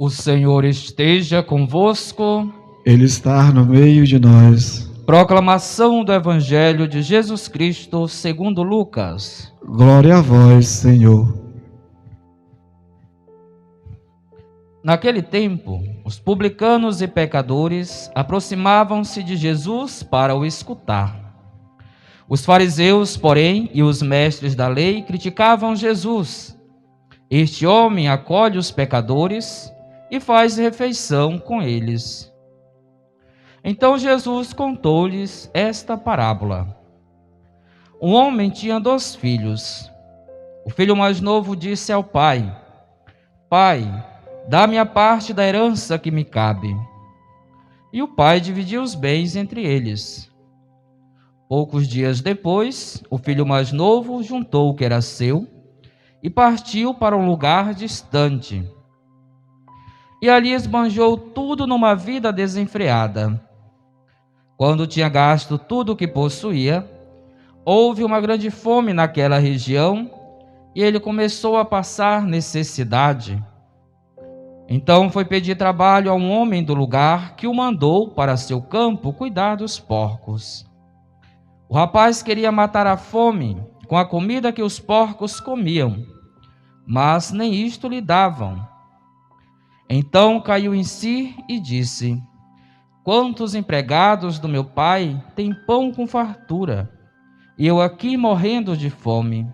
O Senhor esteja convosco. Ele está no meio de nós. Proclamação do Evangelho de Jesus Cristo segundo Lucas. Glória a vós, Senhor. Naquele tempo, os publicanos e pecadores aproximavam-se de Jesus para o escutar. Os fariseus, porém, e os mestres da lei criticavam Jesus. Este homem acolhe os pecadores e faz refeição com eles. Então Jesus contou-lhes esta parábola. Um homem tinha 2 filhos. O filho mais novo disse ao pai: Pai, dá-me a parte da herança que me cabe. E o pai dividiu os bens entre eles. Poucos dias depois, o filho mais novo juntou o que era seu e partiu para um lugar distante. E ali esbanjou tudo numa vida desenfreada. Quando tinha gasto tudo o que possuía, houve uma grande fome naquela região e ele começou a passar necessidade. Então foi pedir trabalho a um homem do lugar que o mandou para seu campo cuidar dos porcos. O rapaz queria matar a fome com a comida que os porcos comiam, mas nem isto lhe davam. Então caiu em si e disse: Quantos empregados do meu pai têm pão com fartura, e eu aqui morrendo de fome?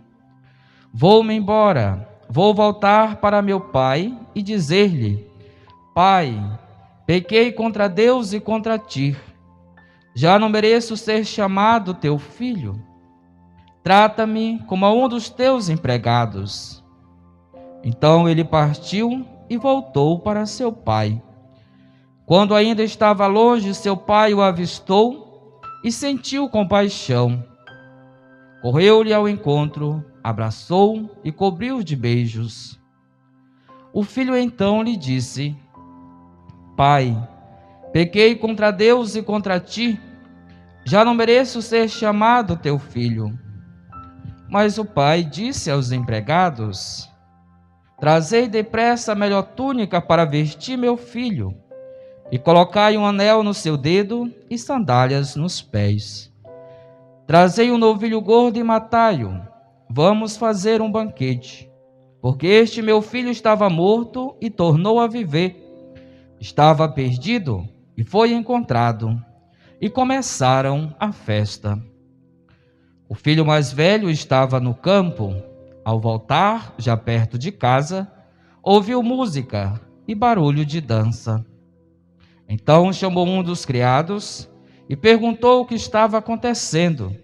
Vou-me embora, vou voltar para meu pai e dizer-lhe: Pai, pequei contra Deus e contra ti. Já não mereço ser chamado teu filho. Trata-me como a um dos teus empregados. Então ele partiu e voltou para seu pai. Quando ainda estava longe, seu pai o avistou e sentiu compaixão. Correu-lhe ao encontro, abraçou e cobriu de beijos. O filho então lhe disse: Pai, pequei contra Deus e contra ti, já não mereço ser chamado teu filho. Mas o pai disse aos empregados: Trazei depressa a melhor túnica para vestir meu filho, e colocai um anel no seu dedo e sandálias nos pés. Trazei um novilho gordo e matai-o. Vamos fazer um banquete, porque este meu filho estava morto e tornou a viver. Estava perdido e foi encontrado. E começaram a festa. O filho mais velho estava no campo. Ao voltar, já perto de casa, ouviu música e barulho de dança. Então chamou um dos criados e perguntou o que estava acontecendo.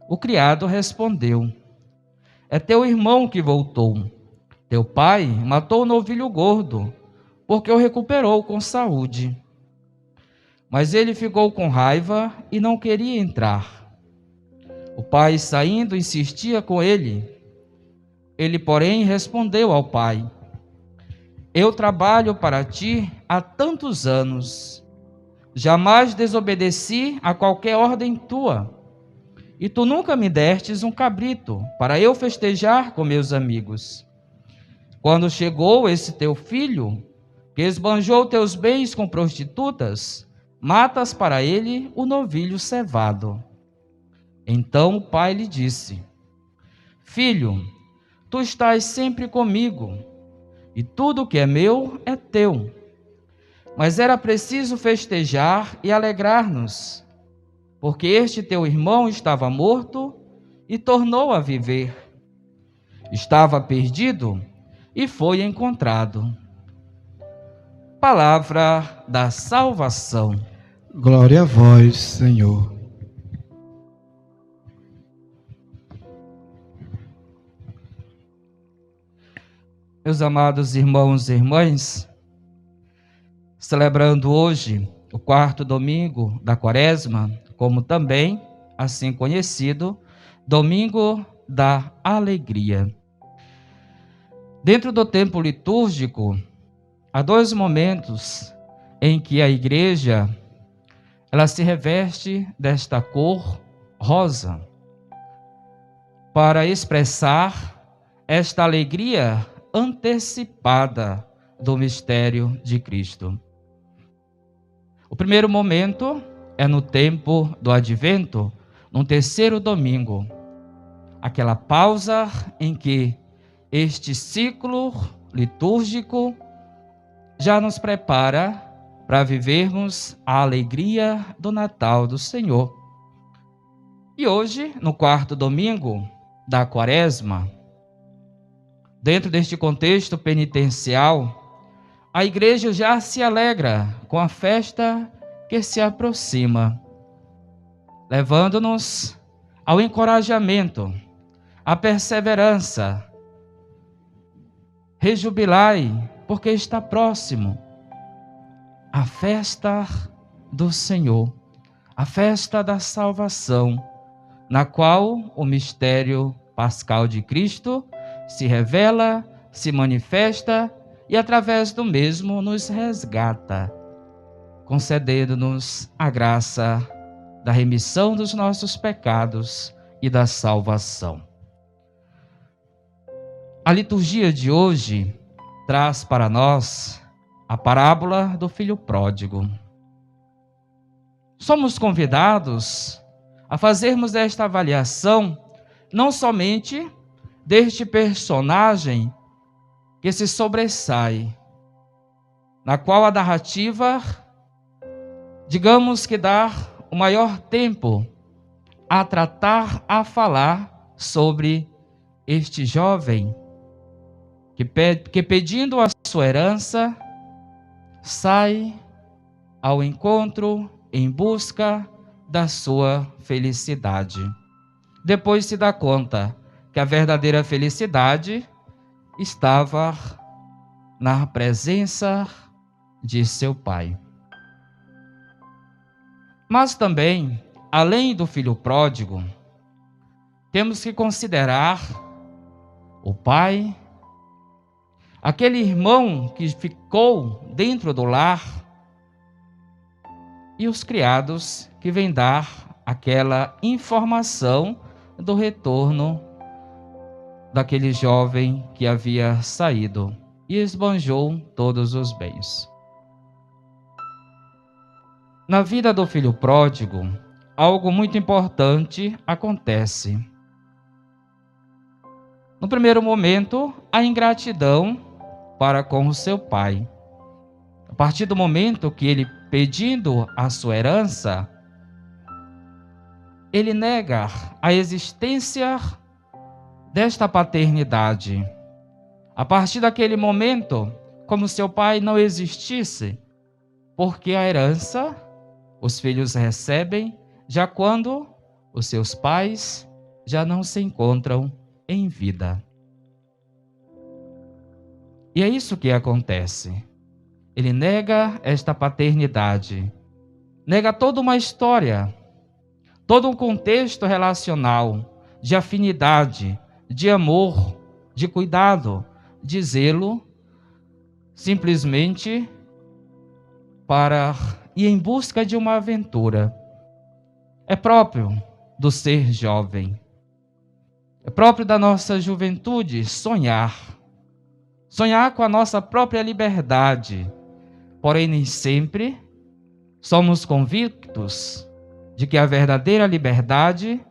O criado respondeu: É teu irmão que voltou. Teu pai matou o novilho gordo, porque o recuperou com saúde. Mas ele ficou com raiva e não queria entrar. O pai, saindo, insistia com ele. Ele, porém, respondeu ao pai: Eu trabalho para ti há tantos anos. Jamais desobedeci a qualquer ordem tua. E tu nunca me destes um cabrito para eu festejar com meus amigos. Quando chegou esse teu filho, que esbanjou teus bens com prostitutas, matas para ele o novilho cevado. Então o pai lhe disse: Filho, tu estás sempre comigo, e tudo o que é meu é teu. Mas era preciso festejar e alegrar-nos, porque este teu irmão estava morto e tornou a viver. Estava perdido e foi encontrado. Palavra da salvação. Glória a vós, Senhor. Meus amados irmãos e irmãs, celebrando hoje o 4º domingo da Quaresma, como também, assim conhecido, Domingo da Alegria. Dentro do tempo litúrgico, há 2 momentos em que a igreja ela se reveste desta cor rosa para expressar esta alegria antecipada do mistério de Cristo. O primeiro momento é no tempo do Advento, no terceiro domingo, aquela pausa em que este ciclo litúrgico já nos prepara para vivermos a alegria do Natal do Senhor. E hoje, no quarto domingo da Quaresma, dentro deste contexto penitencial, a igreja já se alegra com a festa que se aproxima, levando-nos ao encorajamento, à perseverança. Rejubilai, porque está próximo a festa do Senhor, a festa da salvação, na qual o mistério pascal de Cristo se revela, se manifesta e através do mesmo nos resgata, concedendo-nos a graça da remissão dos nossos pecados e da salvação. A liturgia de hoje traz para nós a parábola do filho pródigo. Somos convidados a fazermos esta avaliação não somente deste personagem que se sobressai, na qual a narrativa, digamos que dá o maior tempo a tratar, a falar sobre este jovem que pedindo a sua herança, sai ao encontro em busca da sua felicidade. Depois se dá conta que a verdadeira felicidade estava na presença de seu pai. Mas também, além do filho pródigo, temos que considerar o pai, aquele irmão que ficou dentro do lar e os criados que vêm dar aquela informação do retorno daquele jovem que havia saído e esbanjou todos os bens. Na vida do filho pródigo, algo muito importante acontece. No primeiro momento, a ingratidão para com o seu pai. A partir do momento que ele, pedindo a sua herança, ele nega a existência desta paternidade. A partir daquele momento, como seu pai não existisse, porque a herança os filhos recebem já quando os seus pais já não se encontram em vida. E é isso que acontece. Ele nega esta paternidade, nega toda uma história, todo um contexto relacional, de afinidade, de amor, de cuidado, de zelo, simplesmente para ir em busca de uma aventura. É próprio do ser jovem, é próprio da nossa juventude sonhar com a nossa própria liberdade, porém nem sempre somos convictos de que a verdadeira liberdade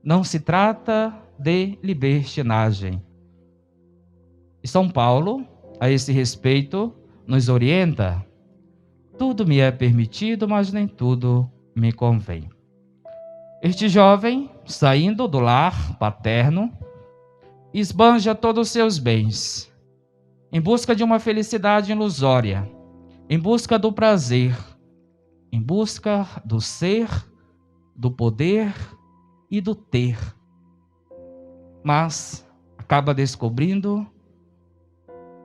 não se trata de libertinagem. E São Paulo, a esse respeito, nos orienta: tudo me é permitido, mas nem tudo me convém. Este jovem, saindo do lar paterno, esbanja todos os seus bens, em busca de uma felicidade ilusória, em busca do prazer, em busca do ser, do poder e do ter. Mas acaba descobrindo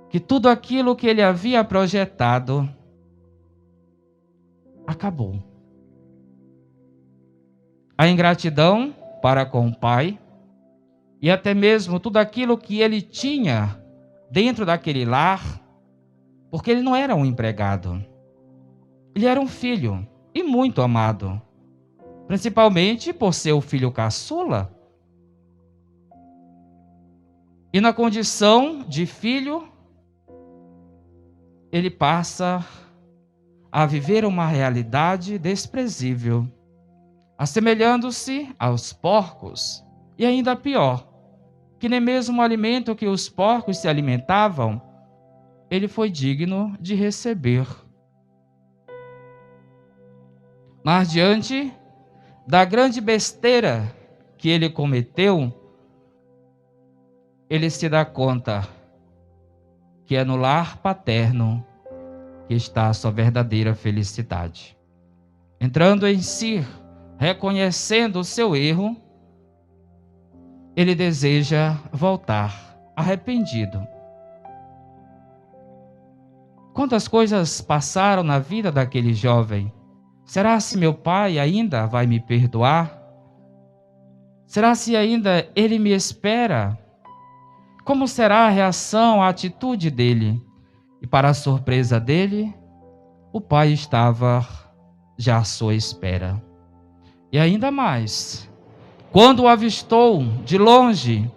que tudo aquilo que ele havia projetado acabou. A ingratidão para com o pai e até mesmo tudo aquilo que ele tinha dentro daquele lar, porque ele não era um empregado, ele era um filho e muito amado, principalmente por ser o filho caçula. E na condição de filho, ele passa a viver uma realidade desprezível, assemelhando-se aos porcos, e ainda pior, que nem mesmo o alimento que os porcos se alimentavam, ele foi digno de receber. Mas diante da grande besteira que ele cometeu, ele se dá conta que é no lar paterno que está a sua verdadeira felicidade. Entrando em si, reconhecendo o seu erro, ele deseja voltar, arrependido. Quantas coisas passaram na vida daquele jovem? Será se meu pai ainda vai me perdoar? Será se ainda ele me espera? Como será a reação, a atitude dele? E para a surpresa dele, o pai estava já à sua espera. E ainda mais, quando o avistou de longe,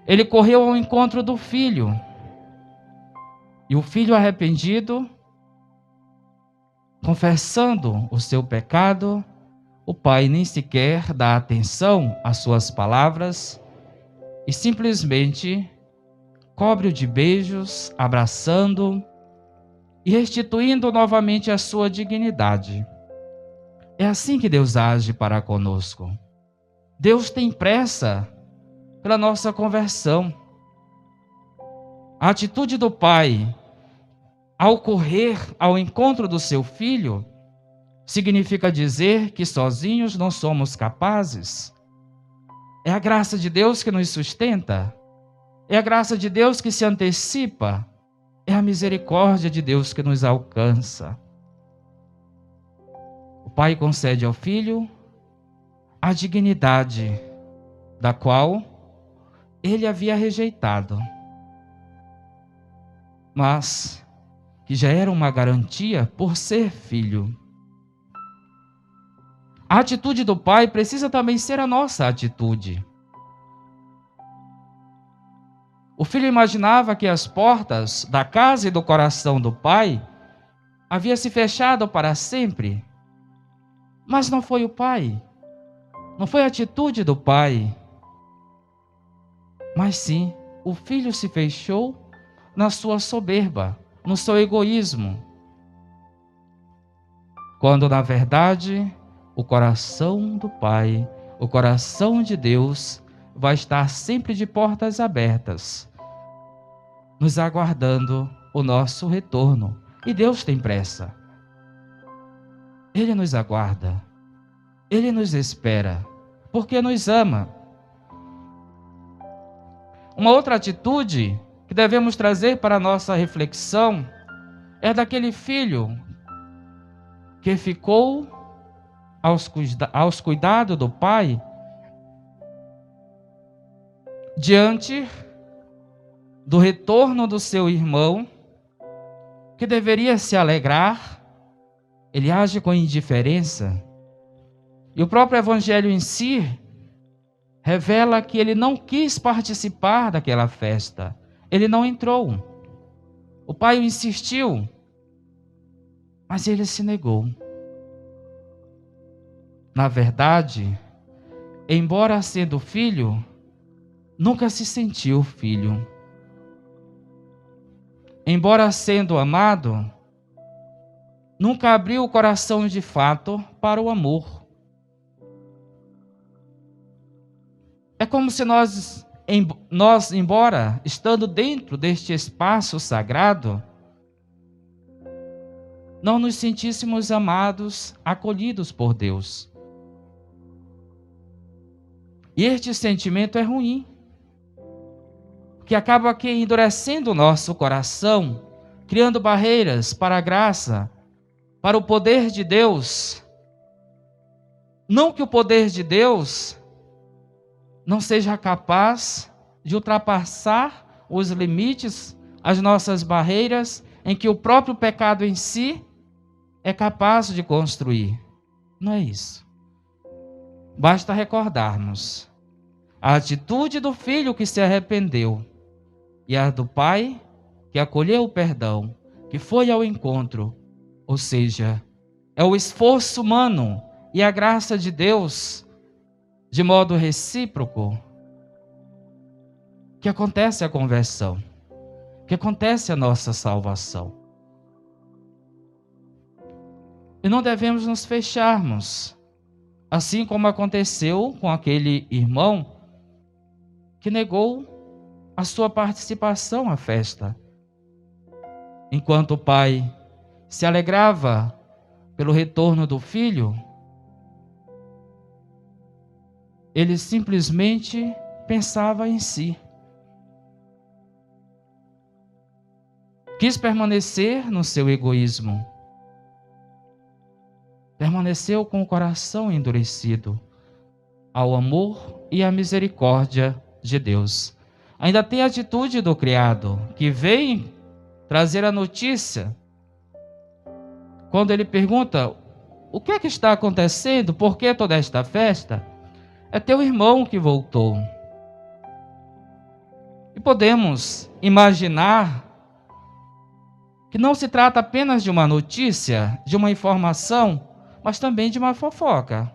ele correu ao encontro do filho. E o filho arrependido, confessando o seu pecado, o pai nem sequer dá atenção às suas palavras e simplesmente cobre-o de beijos, abraçando e restituindo novamente a sua dignidade. É assim que Deus age para conosco. Deus tem pressa pela nossa conversão. A atitude do pai ao correr ao encontro do seu filho significa dizer que sozinhos não somos capazes. É a graça de Deus que nos sustenta. É a graça de Deus que se antecipa. É a misericórdia de Deus que nos alcança. O pai concede ao filho a dignidade da qual ele havia rejeitado, mas que já era uma garantia por ser filho. A atitude do pai precisa também ser a nossa atitude. O filho imaginava que as portas da casa e do coração do pai haviam se fechado para sempre. Mas não foi o pai. Não foi a atitude do pai. Mas sim, o filho se fechou na sua soberba, no seu egoísmo. Quando, na verdade, o coração do Pai, o coração de Deus, vai estar sempre de portas abertas, nos aguardando o nosso retorno. E Deus tem pressa. Ele nos aguarda. Ele nos espera, porque nos ama. Uma outra atitude que devemos trazer para a nossa reflexão é daquele filho que ficou aos cuidados do pai diante do retorno do seu irmão, que deveria se alegrar. Ele age com indiferença. E o próprio Evangelho em si revela que ele não quis participar daquela festa. Ele não entrou. O pai o insistiu, mas ele se negou. Na verdade, embora sendo filho, nunca se sentiu filho. Embora sendo amado, nunca abriu o coração de fato para o amor. É como se nós, embora estando dentro deste espaço sagrado, não nos sentíssemos amados, acolhidos por Deus. E este sentimento é ruim, que acaba aqui endurecendo o nosso coração, criando barreiras para a graça, para o poder de Deus. Não que o poder de Deus não seja capaz de ultrapassar os limites, as nossas barreiras, em que o próprio pecado em si é capaz de construir. Não é isso. Basta recordarmos a atitude do filho que se arrependeu e a do pai que acolheu o perdão, que foi ao encontro, ou seja, é o esforço humano e a graça de Deus, de modo recíproco, que acontece a conversão, que acontece a nossa salvação. E não devemos nos fecharmos, assim como aconteceu com aquele irmão que negou a sua participação à festa. Enquanto o pai se alegrava pelo retorno do filho, ele simplesmente pensava em si. Quis permanecer no seu egoísmo. Permaneceu com o coração endurecido ao amor e à misericórdia de Deus. Ainda tem a atitude do criado, que vem trazer a notícia. Quando ele pergunta, o que é que está acontecendo? Por que toda esta festa? É teu irmão que voltou. E podemos imaginar que não se trata apenas de uma notícia, de uma informação, mas também de uma fofoca.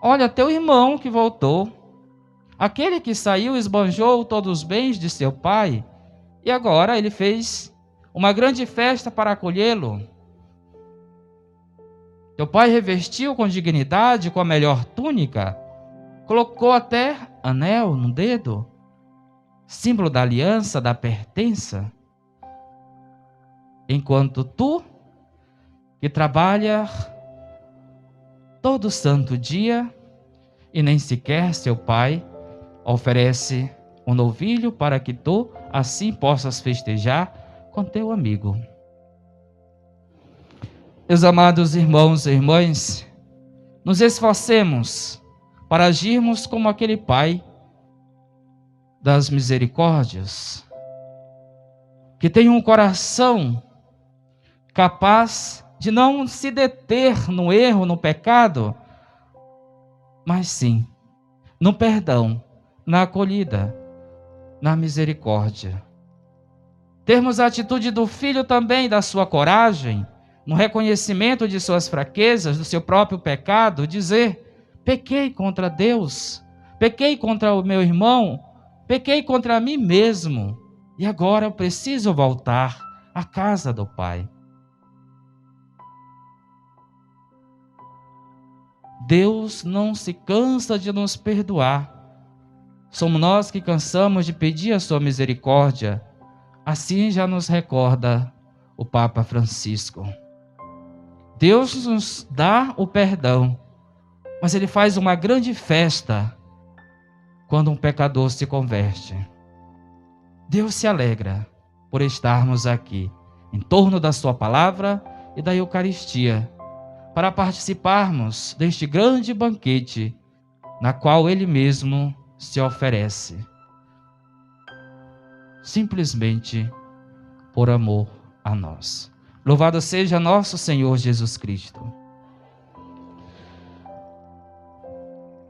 Olha, teu irmão que voltou, aquele que saiu esbanjou todos os bens de seu pai, e agora ele fez uma grande festa para acolhê-lo. Teu pai revestiu com dignidade, com a melhor túnica, colocou até anel no dedo, símbolo da aliança, da pertença. Enquanto tu, que trabalha todo santo dia, e nem sequer seu pai oferece um novilho para que tu assim possas festejar com teu amigo. Meus amados irmãos e irmãs, nos esforcemos para agirmos como aquele pai das misericórdias, que tem um coração capaz de não se deter no erro, no pecado, mas sim no perdão, na acolhida, na misericórdia. Termos a atitude do filho também, da sua coragem, no reconhecimento de suas fraquezas, do seu próprio pecado, dizer: pequei contra Deus, pequei contra o meu irmão, pequei contra mim mesmo, e agora eu preciso voltar à casa do Pai. Deus não se cansa de nos perdoar. Somos nós que cansamos de pedir a sua misericórdia. Assim já nos recorda o Papa Francisco. Deus nos dá o perdão, mas Ele faz uma grande festa quando um pecador se converte. Deus se alegra por estarmos aqui, em torno da sua palavra e da Eucaristia, para participarmos deste grande banquete, na qual Ele mesmo se oferece, simplesmente por amor a nós. Louvado seja nosso Senhor Jesus Cristo.